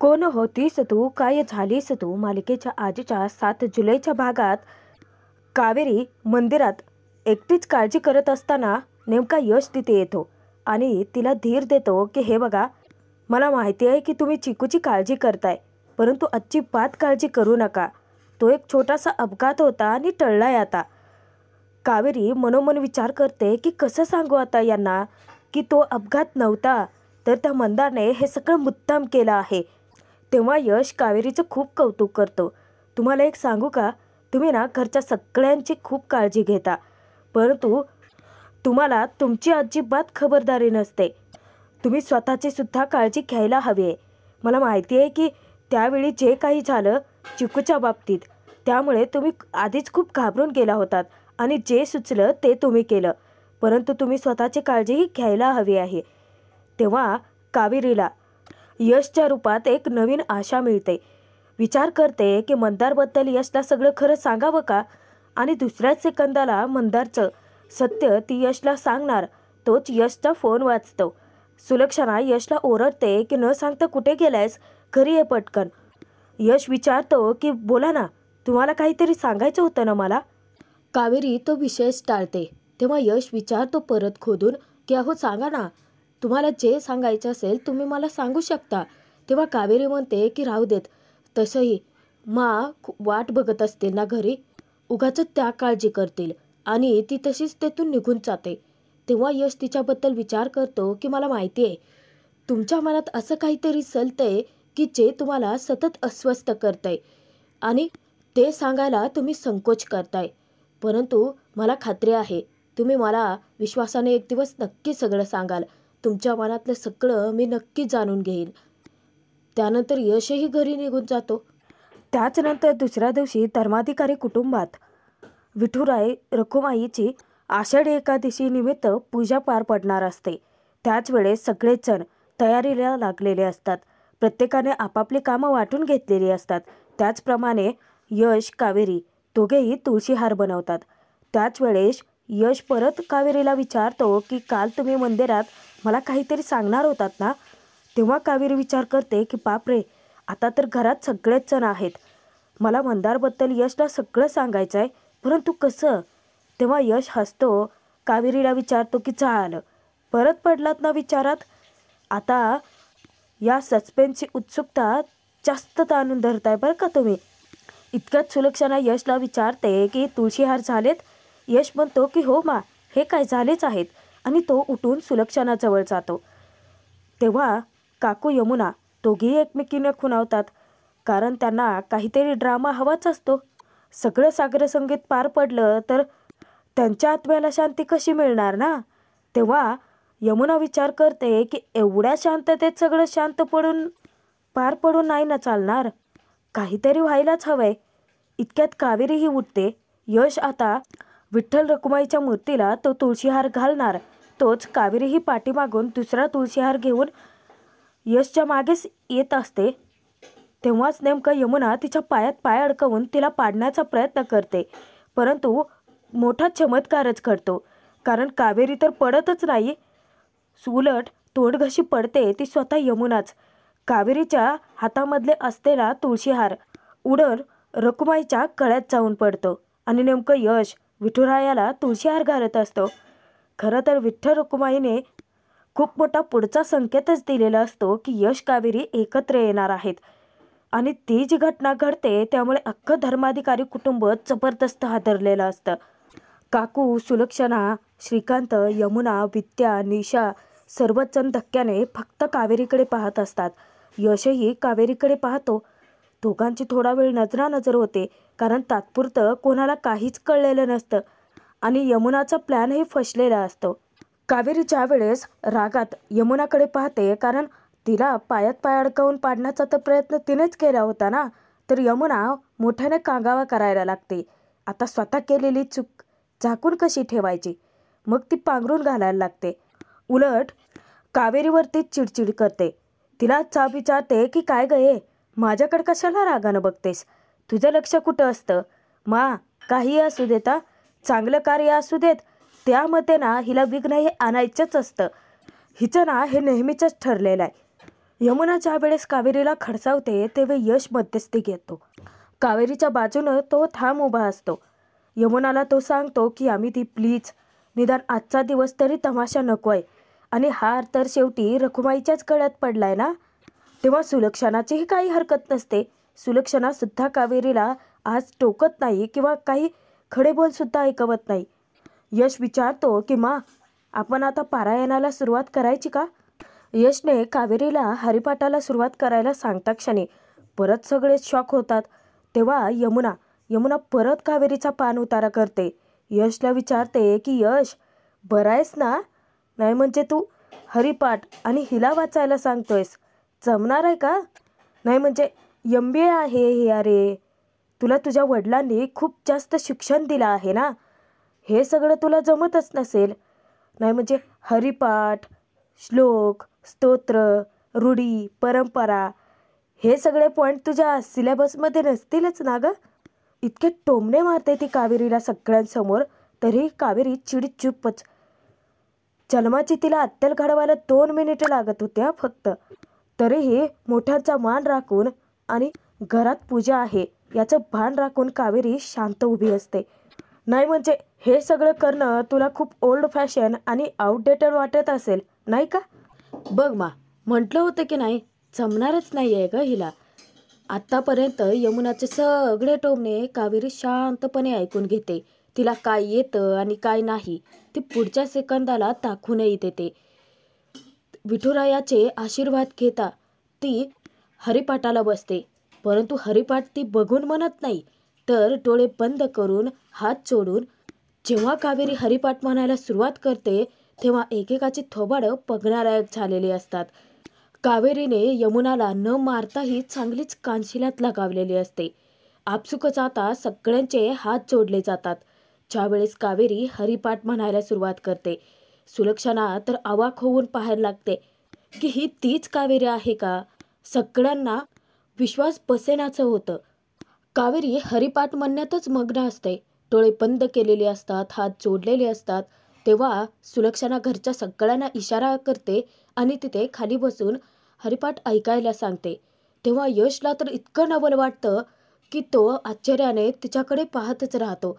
कोण होतीस तू काय झालीस तू मालिकेच्या आजच्या 7 जुलैच्या भागात कावेरी मंदिरात एकटीच काळजी करत असताना नेमका यश तिथे येतो आणि तिला धीर देतो की हे बघा, मला माहिती आहे की तुम्ही चिकूची काळजी करताय, परंतु अजिबात काळजी करू नका. तो एक छोटासा अपघात होता आणि टळलाय आता. कावेरी मनोमन विचार करते की कसं सांगू आता यांना की तो अपघात नव्हता, तर त्या मंदारने हे सगळं मुद्दाम केलं आहे. तेव्हा यश कावेरीचं खूप कौतुक करतो. तुम्हाला एक सांगू का, तुम्ही ना घरच्या सगळ्यांची खूप काळजी घेता, परंतु तुम्हाला तुमची अजिबात खबरदारी नसते. तुम्ही स्वतःची सुद्धा काळजी घ्यायला हवी आहे. मला माहिती आहे की त्यावेळी जे काही झालं चिकूच्या बाबतीत, त्यामुळे तुम्ही आधीच खूप घाबरून गेला होतात आणि जे सुचलं ते तुम्ही केलं, परंतु तुम्ही स्वतःची काळजीही घ्यायला हवी आहे. तेव्हा कावेरीला यशच्या रूपात एक नवीन आशा मिळते. विचार करते की मंदारबद्दल यशला सगळं खरं सांगावं का, आणि दुसऱ्याच सेकंदाला मंदारचं सत्य ती यशला सांगणार. तोच यशचा फोन वाजतो. सुलक्षणा यशला ओरडते की न सांगता कुठे गेलायस, घरी ये पटकन. यश विचारतो की बोला ना, तुम्हाला काहीतरी सांगायचं होतं ना मला. कावेरी तो विषयच टाळते. तेव्हा यश विचारतो परत खोदून की अहो सांगा ना, तुम्हाला जे सांगायचं असेल तुम्ही मला सांगू शकता. तेव्हा कावेरी म्हणते की राहू देत, तसंही वाट बघत असतील ना घरी, उगाच त्या काळजी करतील, आणि ती तशीच तेथून निघून जाते. तेव्हा यश तिच्याबद्दल विचार करतो की मला माहिती आहे तुमच्या मनात असं काहीतरी सलतंय की जे तुम्हाला सतत अस्वस्थ करतंय आणि ते सांगायला तुम्ही संकोच करताय, परंतु मला खात्री आहे तुम्ही मला विश्वासाने एक दिवस नक्की सगळं सांगाल. तुमच्या मनातलं सगळं मी नक्की जाणून घेईन. त्यानंतर यशही घरी निघून जातो. त्याचनंतर दुसऱ्या दिवशी धर्माधिकारी कुटुंबात विठुराय रखुमाईची आषाढी एकादशी निमित्त पूजा पार पडणार असते. त्याच वेळेस सगळेच जण तयारीला लागलेले असतात. प्रत्येकाने आपापली कामं वाटून घेतलेली असतात. त्याचप्रमाणे यश कावेरी दोघेही तुळशीहार बनवतात. त्याच वेळेस यश परत कावेरीला विचारतो की काल तुम्ही मंदिरात मला काहीतरी सांगणार होतात ना. तेव्हा कावेरी विचार करते की बापरे, आता तर घरात सगळेच जण आहेत, मला मंदारबद्दल यशला सगळं सांगायचं आहे, परंतु कसं. तेव्हा यश हसतो. कावेरीला विचारतो की झालं, परत पडलात ना विचारात. आता या सस्पेन्सची उत्सुकता जास्त ताणून धरताय बरं का तुम्ही. इतक्यात सुलक्षणा यशला विचारते की तुळशीहार झालेत. यश म्हणतो की हो मा, हे काय झालेच आहेत, आणि तो उठून सुलक्षणाजवळ जातो. तेव्हा काकू यमुना दोघीही एकमेकींना खुणावतात, कारण त्यांना काहीतरी ड्रामा हवाच असतो. सगळं सागरसंगीत पार पडलं तर त्यांच्या आत्म्याला शांती कशी मिळणार ना. तेव्हा यमुना विचार करते की एवढ्या शांततेत सगळं शांत पार पडून नाही ना चालणार, काहीतरी व्हायलाच हवंय. इतक्यात कावेरीही उठते. यश आता विठ्ठल रखुमाईच्या मूर्तीला तो तुळशीहार घालणार, तोच कावेरीही पाठीमागून दुसरा तुळशीहार घेऊन यशच्या मागेच येत असते. तेव्हाच नेमकं यमुना तिच्या पायात पाय अडकवून तिला पाडण्याचा प्रयत्न करते, परंतु मोठा चमत्कारच घडतो, कारण कावेरी तर पडतच नाही, उलट तोंडघशी पडते ती स्वतः यमुनाच. कावेरीच्या हातामधले असलेला तुळशीहार उडून रखुमाईच्या गळ्यात जाऊन पडतो आणि नेमकं यश विठुरायाला तुळशीहार घालत असतो. खरं तर विठ्ठल रखुमाईने खूप मोठा पुढचा संकेतच दिलेला असतो की यश कावेरी एकत्र येणार आहेत, आणि ती जी घटना घडते त्यामुळे अख्खं धर्माधिकारी कुटुंब जबरदस्त हादरलेलं असतं. काकू, सुलक्षणा, श्रीकांत, यमुना, विद्या, निशा सर्वच जण धक्क्याने फक्त कावेरीकडे पाहत असतात. यशही कावेरीकडे पाहतो. दोघांची थोडा वेळ नजरानजर होते, कारण तात्पुरतं कोणाला काहीच कळलेलं नसतं आणि यमुनाचा प्लॅनही फसलेला असतो. कावेरी ज्या वेळेस रागात यमुनाकडे पाहते, कारण तिला पायात पाय अडकवून पाडण्याचा तर प्रयत्न तिनेच केला होता ना, तर यमुना मोठ्याने कांगावा करायला लागते. आता स्वतः केलेली चूक झाकून कशी ठेवायची, मग ती पांघरून घालायला लागते. उलट कावेरीवरती चिडचिड करते. तिला चाप विचारते की काय गये, माझ्याकडे कशाला रागानं बघतेस, तुझं लक्ष कुठं असतं. मा, काही असू देत, चांगलं कार्य असू देत, त्यामध्ये ना हिला विघ्न हे आणायचंच असतं. हिचं ना हे नेहमीचंच ठरलेलं आहे. यमुना ज्या वेळेस कावेरीला खडसावते तेव्हा यश मध्यस्थी घेतो. कावेरीच्या बाजूनं तो ठाम उभा असतो. यमुनाला तो सांगतो की ती प्लीज, निदान आजचा दिवस तरी तमाशा नकोय. आणि हार तर शेवटी रखुमाईच्याच गळ्यात पडलाय ना. तेव्हा सुलक्षणाचीही काही हरकत नसते. सुलक्षणा सुद्धा कावेरीला आज टोकत नाही किंवा काही खडे बोल सुद्धा ऐकवत नाही. यश विचारतो की आपण आता पारायणाला सुरुवात करायची का? यशने कावेरीला हरिपाठाला सुरुवात करायला सांगता क्षणी परत सगळेच शॉक होतात. तेव्हा यमुना परत कावेरीचा पान उतारा करते. यशला विचारते की यश, बरं आहेस ना? नाही म्हणजे तू हरिपाठ आणि हिला वाचायला सांगतोयस, जमणार आहे का? नाही म्हणजे MBA आहे हे. अरे, तुला तुझ्या वडिलांनी खूप जास्त शिक्षण दिलं आहे ना, हे सगळं तुला जमतच नसेल. नाही म्हणजे हरिपाठ, श्लोक, स्तोत्र, रूढी, परंपरा हे सगळे पॉईंट तुझ्या सिलेबसमध्ये नसतीलच ना गं? इतके टोमणे मारते ती कावेरीला सगळ्यांसमोर. तरी कावेरी चिडीत चुपच. जन्माची तिला अत्तल घडवायला 2 मिनिटं लागत होत्या फक्त. तरीही मोठ्यांचा मान राखून आणि घरात पूजा आहे याचं भान राखून कावेरी शांत उभी असते. नाही म्हणजे हे सगळं करणं तुला खूप ओल्ड फॅशन आणि आउटडेटेड वाटत असेल, नाही का? बघ म्हटलं होतं की नाही, जमणारच नाही आहे ग हिला. आत्तापर्यंत यमुनाचे सगळे टोमणे कावेरी शांतपणे ऐकून घेते. तिला काय येतं आणि काय नाही ती पुढच्या सेकंदाला दाखवूनही देते. विठुरायाचे आशीर्वाद घेता ती हरिपाठाला बसते. परंतु हरिपाठ ती बघून म्हणत नाही, तर डोळे बंद करून हात जोडून. जेव्हा कावेरी हरिपाठ म्हणायला सुरुवात करते तेव्हा एकेकाची थोबाडं बघणारायक झालेली असतात. कावेरीने यमुनाला न मारताही चांगलीच कानशिलात लगावलेली असते. आपसुकच आता सगळ्यांचे हात जोडले जातात. ज्यावेळेस कावेरी हरिपाठ म्हणायला सुरुवात करते, सुलक्षणा तर अवाक होऊन पाहायला लागते की ही तीच कावेरी आहे का? सगळ्यांना विश्वास बसेनाचं होतं. कावेरी हरिपाठ म्हणण्यातच मग्न असते. डोळे बंद केलेले असतात, हात जोडलेले असतात. तेव्हा सुलक्षणा घरच्या सगळ्यांना इशारा करते आणि तिथे खाली बसून हरिपाठ ऐकायला सांगते. तेव्हा यशला तर इतकं नवल वाटतं की तो आश्चर्याने तिच्याकडे पाहतच राहतो.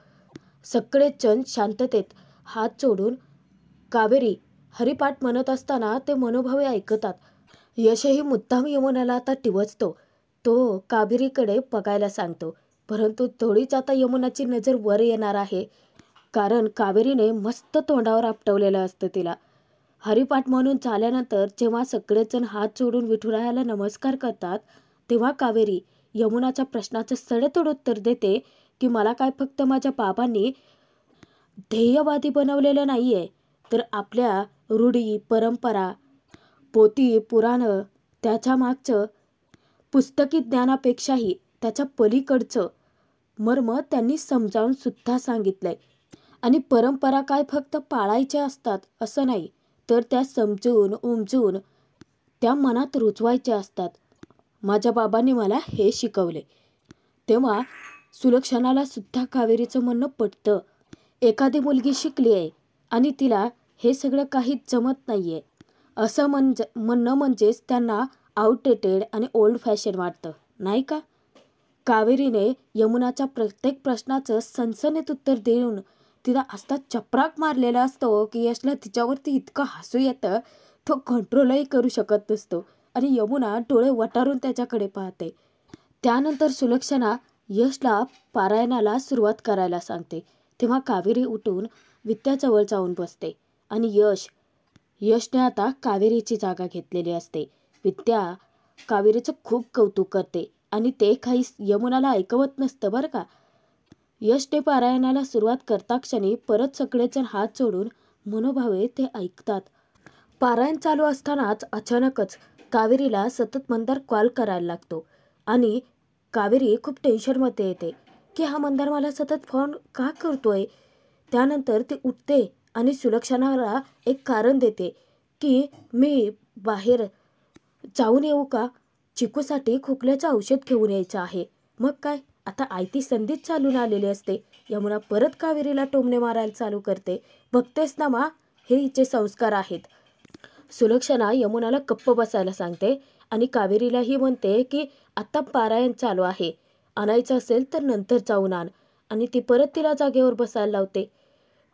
सगळेच जण शांततेत हात जोडून कावेरी हरिपाठ म्हणत असताना ते मनोभावे ऐकतात. यशही मुद्दाम यमुनाला आता टिवचतो. तो कावेरीकडे बघायला सांगतो. परंतु थोडीच आता यमुनाची नजर वर येणार आहे, कारण कावेरीने मस्त तोंडावर आपटवलेलं असतं तिला. हरिपाठ म्हणून झाल्यानंतर जेव्हा सगळेजण हात जोडून विठुरायाला नमस्कार करतात तेव्हा कावेरी यमुनाच्या प्रश्नाचं सडेतोड उत्तर देते की मला काय फक्त माझ्या बाबांनी ध्येयवादी बनवलेलं नाही आहे, तर आपल्या रूढी, परंपरा, पोथी, पुराणं, त्याच्या मागचं पुस्तकी ज्ञानापेक्षाही त्याच्या पलीकडचं मर्म त्यांनी समजावून सुद्धा सांगितलंय. आणि परंपरा काय फक्त पाळायच्या असतात असं नाही, तर त्या समजून उमजून त्या मनात रुजवायच्या असतात. माझ्या बाबांनी मला हे शिकवले. तेव्हा सुलक्षणाला सुद्धा कावेरीचं म्हणणं पटतं. एखादी मुलगी शिकली आहे आणि तिला हे सगळं काहीच जमत नाही आहे असं म्हणणं म्हणजेच त्यांना आउटडेटेड आणि ओल्ड फॅशन वाटतं, नाही का? कावेरीने यमुनाच्या प्रत्येक प्रश्नाचं सनसनीत उत्तर देऊन तिला असा चपराक मारलेला असतो की यशला तिच्यावरती इतकं हसू येतं तो कंट्रोलही करू शकत नसतो. आणि यमुना डोळे वटारून त्याच्याकडे पाहते. त्यानंतर सुलक्षणा यशला पारायणाला सुरुवात करायला सांगते. तेव्हा कावेरी उठून विद्याजवळ जाऊन बसते आणि यशने आता कावेरीची जागा घेतलेली असते. विद्या कावेरीचं खूप कौतुक करते आणि ते काही यमुनाला ऐकवत नसतं बरं का. यशने पारायणाला सुरुवात करता क्षणी परत सगळेजण हात जोडून मनोभावे ते ऐकतात. पारायण चालू असतानाच अचानकच कावेरीला सतत मंदार कॉल करायला लागतो आणि कावेरी खूप टेन्शनमध्ये येते की हा मंदार मला सतत फोन का करतोय. त्यानंतर ती उठते आणि सुलक्षणाला एक कारण देते की मी बाहेर जाऊन येऊ का? चिकूसाठी खोकल्याचं औषध घेऊन यायचं आहे. मग काय, आता आयती संधीच चालून आलेली असते. यमुना परत कावेरीला टोमणे मारायला चालू करते. बघतेस ना हे हिचे संस्कार आहेत. सुलक्षणा यमुनाला गप्प बसायला सांगते आणि कावेरीलाही म्हणते की आत्ता पारायण चालू आहे, आणायचं असेल तर नंतर जाऊन आण. आणि ती परत तिला जागेवर बसायला लावते.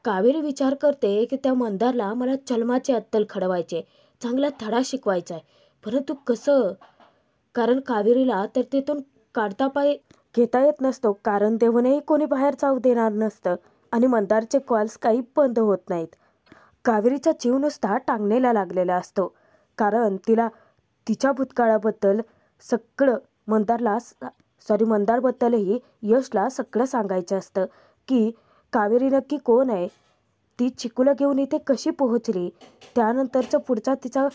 कावेरी विचार करते की त्या मंदारला मला जन्माची अत्तल खडवायचे, चांगला धडा शिकवायचा आहे. परंतु कसं? कारण कावेरीला तर तिथून काढता पाय घेता येत नसतो, कारण देऊनही कोणी बाहेर जाऊ देणार नसतं आणि मंदारचे कॉल्स काही बंद होत नाहीत. कावेरीचा जीव नुसता टांगणीला लागलेला असतो, कारण तिला तिच्या भूतकाळाबद्दल सगळं मंदारबद्दलही यशला सगळं सांगायचं असतं की कावेरी नक्की कोण आहे, ती चिकूला घेऊन इथे कशी पोहोचली, त्यानंतरचा पुढचा तिचा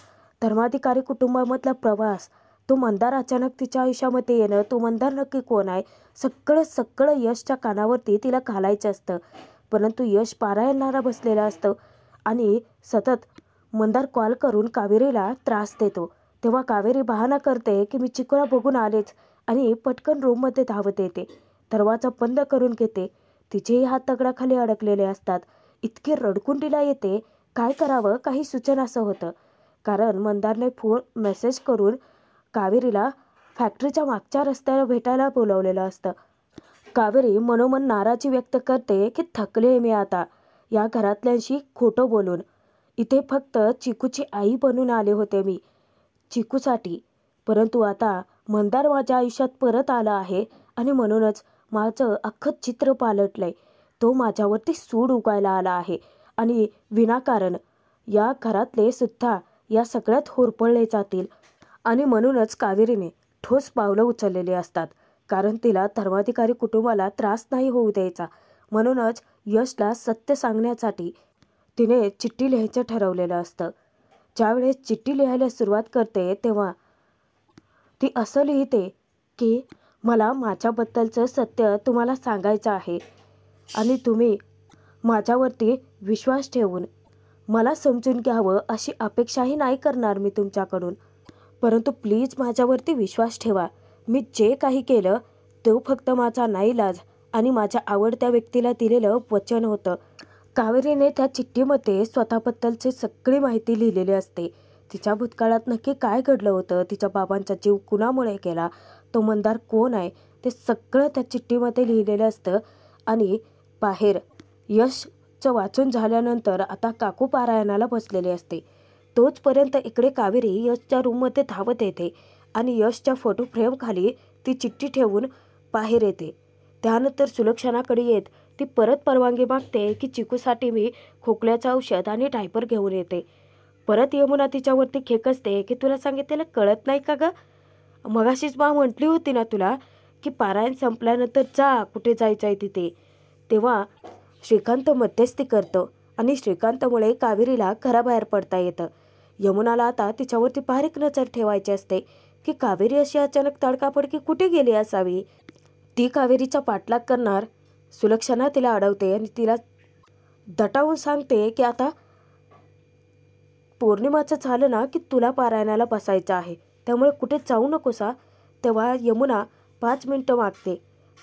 धर्माधिकारी कुटुंबामधला प्रवास, तो मंदार अचानक तिच्या आयुष्यामध्ये येणं, तो मंदार नक्की कोण आहे, सगळं यशच्या कानावरती तिला घालायचं असतं. परंतु यश पारायणाला बसलेला असतं आणि सतत मंदार कॉल करून कावेरीला त्रास देतो. तेव्हा कावेरी बहाणा करते की मी चिकूला बघून आलेच आणि पटकन रूममध्ये धावत येते, दरवाजा बंद करून घेते. तिचेही हात दगडाखाली अडकलेले असतात. इतके रडकुंडीला येते, काय करावं काही सुचेनासं होतं. कारण मंदारने मेसेज करून कावेरीला फॅक्टरीच्या मागच्या रस्त्याला भेटायला बोलवलेलं असतं. कावेरी मनोमन नाराजी व्यक्त करते की थकले मी आता या घरातल्यांशी खोटं बोलून. इथे फक्त चिकूची आई बनून आले होते मी चिकूसाठी, परंतु आता मंदार माझ्या आयुष्यात परत आला आहे आणि म्हणूनच माझं अख्खं चित्र पालटलंय. तो माझ्यावरती सूड उगायला आला आहे आणि विनाकारण या घरातले सुद्धा या सगळ्यात होरपळले जातील. आणि म्हणूनच कावेरीने ठोस पावलं उचललेली असतात, कारण तिला धर्माधिकारी कुटुंबाला त्रास नाही होऊ द्यायचा. म्हणूनच यशला सत्य सांगण्यासाठी तिने चिठ्ठी लिहायचं ठरवलेलं असतं. ज्यावेळेस चिठ्ठी लिहायला सुरुवात करते तेव्हा ती असं लिहिते की मला माझ्याबद्दलचं सत्य तुम्हाला सांगायचं आहे आणि तुम्ही माझ्यावरती विश्वास ठेवून मला समजून घ्यावं अशी अपेक्षाही नाही करणार मी तुमच्याकडून. परंतु प्लीज माझ्यावरती विश्वास ठेवा. मी जे काही केलं तो फक्त माझा नाईलाज आणि माझ्या आवडत्या व्यक्तीला दिलेलं वचन होतं. कावेरीने त्या चिठ्ठीमध्ये स्वतःबद्दलची सगळी माहिती लिहिलेली असते. तिच्या भूतकाळात नक्की काय घडलं होतं, तिच्या बाबांचा जीव कुणामुळे गेला, तो मंदार कोण आहे, ते सगळं त्या चिठ्ठीमध्ये लिहिलेलं असतं. आणि बाहेर यशचं वाचून झाल्यानंतर आता काकू पारायणाला बसलेली असते. तोचपर्यंत इकडे कावेरी यशच्या रूममध्ये धावत येते आणि यशच्या फोटो फ्रेमखाली ती चिठ्ठी ठेवून बाहेर येते. त्यानंतर सुलक्षणाकडे येत ती परत परवानगी मागते की चिकूसाठी मी खोकल्याचं औषध आणि डायपर घेऊन येते. परत यमुना तिच्यावरती खेकसते की तुला सांगितलेलं कळत नाही का गं, मगाशीच म्हटली होती ना तुला की पारायण संपल्यानंतर जा, कुठे जायचं आहे तिथे. तेव्हा श्रीकांत मध्यस्थी करतो आणि श्रीकांतमुळे कावेरीला घराबाहेर पडता येतं. यमुनाला आता तिच्यावरती बारीक नजर ठेवायची असते की कावेरी अशी अचानक तडकाफडकी कुठे गेली असावी. ती कावेरीचा पाठलाग करणार. सुलक्षणा तिला अडवते आणि तिला दटावून सांगते की आता पौर्णिमाचं झालं ना की तुला पारायणाला बसायचं आहे, त्यामुळे कुठे जाऊ नकोसा. तेव्हा यमुना 5 मिनिटं मागते.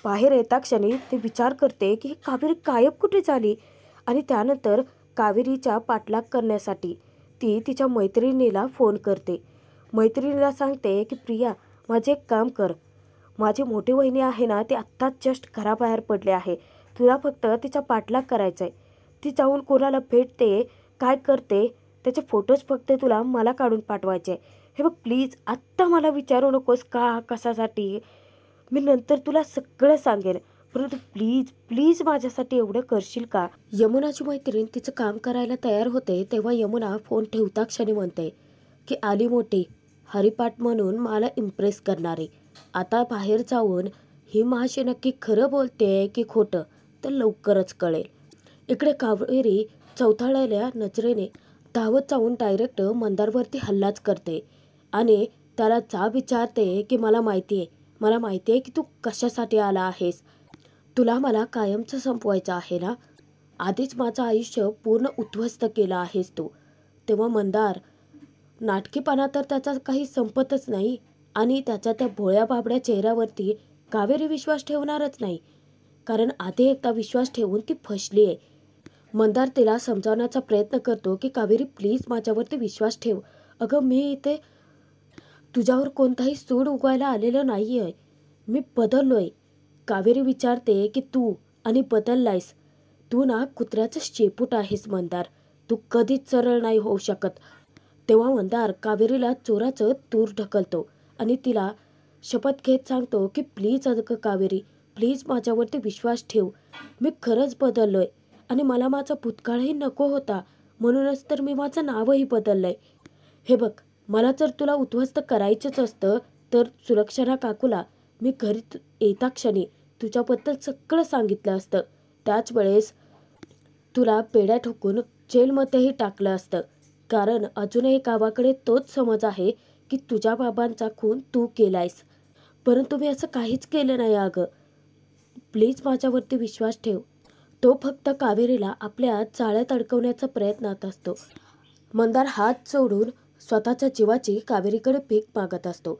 बाहेर येता क्षणी ती विचार करते की कावेरी गायब कुठे झाली. आणि त्यानंतर कावेरीचा पाठलाग करण्यासाठी ती तिच्या मैत्रिणीला फोन करते. मैत्रिणीला सांगते की प्रिया, माझे एक काम कर, माझी मोठी वहिनी आहे ना, ती आत्ताच जस्ट घराबाहेर पडले आहे, तुला फक्त तिचा पाठलाग करायचा आहे. ती जाऊन कोणाला भेटते, काय करते, त्याचे फोटोज फक्त तुला मला काढून पाठवायचे. हे बघ प्लीज, आत्ता मला विचारू नकोस का कशासाठी, मी नंतर तुला सगळं सांगेन, परंतु प्लीज प्लीज माझ्यासाठी एवढं करशील का. यमुनाची मैत्रीण तिचं काम करायला तयार होते तेव्हा यमुना फोन ठेवता क्षणी म्हणते की आली मोठी हरिपाठ म्हणून मला इम्प्रेस करणारी, आता बाहेर जाऊन ही माझी नक्की खरं बोलते की खोटं तर लवकरच कळेल. इकडे कावेरी चौथाळलेल्या नजरेने धावत जाऊन डायरेक्ट मंदारवरती हल्लाच करते आणि त्याला जाब विचारते की मला माहिती आहे की तू कशासाठी आला आहेस, तुला मला कायमचं संपवायचं आहे ना, आधीच माझं आयुष्य पूर्ण उद्ध्वस्त केलं आहेस तू. तेव्हा मंदार नाटकीपणा तर त्याचा काही संपतच नाही आणि त्याच्या त्या भोळ्या बाबड्या चेहऱ्यावरती कावेरी विश्वास ठेवणारच नाही, कारण आधी एकदा विश्वास ठेवून ती फसली आहे. मंदार तिला समजावण्याचा प्रयत्न करतो की कावेरी प्लीज माझ्यावरती विश्वास ठेव, अगं मी इथे तुझ्यावर कोणताही सूड उगवायला आलेलं नाही आहे. मी बदललोय. कावेरी विचारते की तू आणि बदललायस. तू ना कुत्र्याचं शेपूट आहेस मंदार. तू कधीच सरळ नाही होऊ शकत. तेव्हा मंदार कावेरीला चोराचं तूर ढकलतो आणि तिला शपथ घेत सांगतो की प्लीज अगं कावेरी, प्लीज माझ्यावरती विश्वास ठेव. मी खरंच बदललोय आणि मला माझा भूतकाळही नको होता. म्हणूनच तर मी माझं नावही बदललंय. हे बघ, मला जर तुला उद्ध्वस्त करायचंच असतं तर सुलक्षणा काकूला मी घरी येता क्षणी तुझ्याबद्दल सगळं सांगितलं असतं. त्याच वेळेस तुला पेड्या ठोकून जेलमध्येही टाकलं असतं. कारण अजूनही गावाकडे तोच समज आहे की तुझ्या बाबांचा खून तू केलायस. परंतु मी असं काहीच केलं नाही अगं. प्लीज माझ्यावरती विश्वास ठेव. तो फक्त कावेरीला आपल्या जाळ्यात अडकवण्याचा प्रयत्नात असतो. मंदार हात जोडून स्वतःच्या जीवाची कावेरीकडे भीक मागत असतो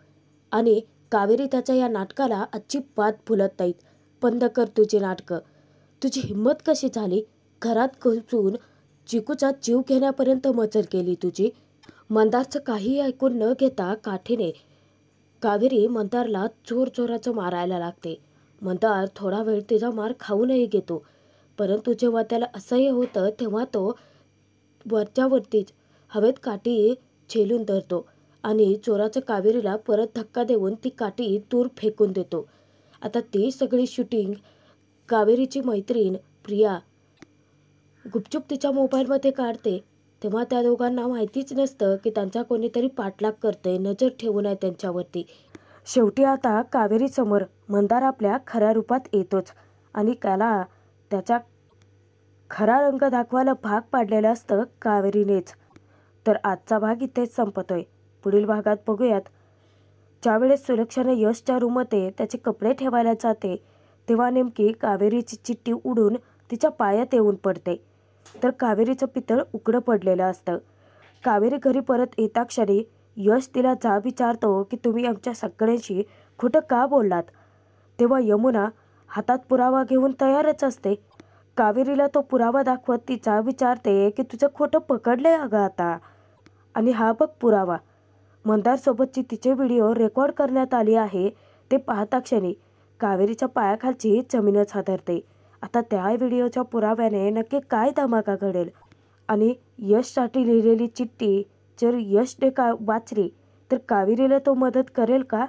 आणि कावेरी त्याच्या या नाटकाला अजिबात भुलत नाहीत. बंद कर तुझी नाटकं. तुझी हिंमत कशी झाली? घरात घुसून चिकूचा जीव घेण्यापर्यंत मजल केली तुझी. मंदारचं काही ऐकून न घेता काठीने कावेरी मंदारला जोराचं मारायला लागते. मंदार थोडा वेळ तिचा मार खाऊनही घेतो. परंतु जेव्हा त्याला असह्य होतं तेव्हा तो वरच्यावरतीच हवेत काठी झेलून धरतो आणि चोराच्या कावेरीला परत धक्का देऊन ती काठी दूर फेकून देतो. आता ती सगळी शूटिंग कावेरीची मैत्रीण प्रिया गुपचूप तिच्या मोबाईलमध्ये काढते. तेव्हा त्या दोघांना माहितीच नसतं की त्यांचा कोणीतरी पाठलाग करतंय, नजर ठेवून आहे त्यांच्यावरती. शेवटी आता कावेरीसमोर मंदार आपल्या खऱ्या रूपात येतोच आणि त्याला त्याचा खरा रंग दाखवायला भाग पाडलेलं असतं कावेरीनेच. तर आजचा भाग इथेच संपतोय. पुढील भागात बघूयात. ज्यावेळेस सुलक्षणा यशच्या रूममध्ये त्याचे कपडे ठेवायला जाते तेव्हा नेमकी कावेरीची चिठ्ठी उडून तिच्या पायात येऊन पडते. तर कावेरीचं पितळ उघडं पडलेलं असतं. कावेरी घरी परत येता क्षणी यश तिला जाब विचारतो की तुम्ही आमच्या सगळ्यांशी खोटं का बोललात. तेव्हा यमुना हातात पुरावा घेऊन तयारच असते. कावेरीला तो पुरावा दाखवत ती जाब विचारते की तुझं खोटं पकडलंय अगं आता. आणि हा बघ पुरावा. मंदारसोबतची तिचे व्हिडिओ रेकॉर्ड करण्यात आली आहे. ते पाहता क्षणी कावेरीच्या पायाखालची जमीनच हादरते. आता त्या व्हिडिओच्या पुराव्याने नक्की काय धमाका घडेल आणि यशसाठी लिहिलेली चिठ्ठी जर यशने वाचली तर कावेरीला तो मदत करेल का?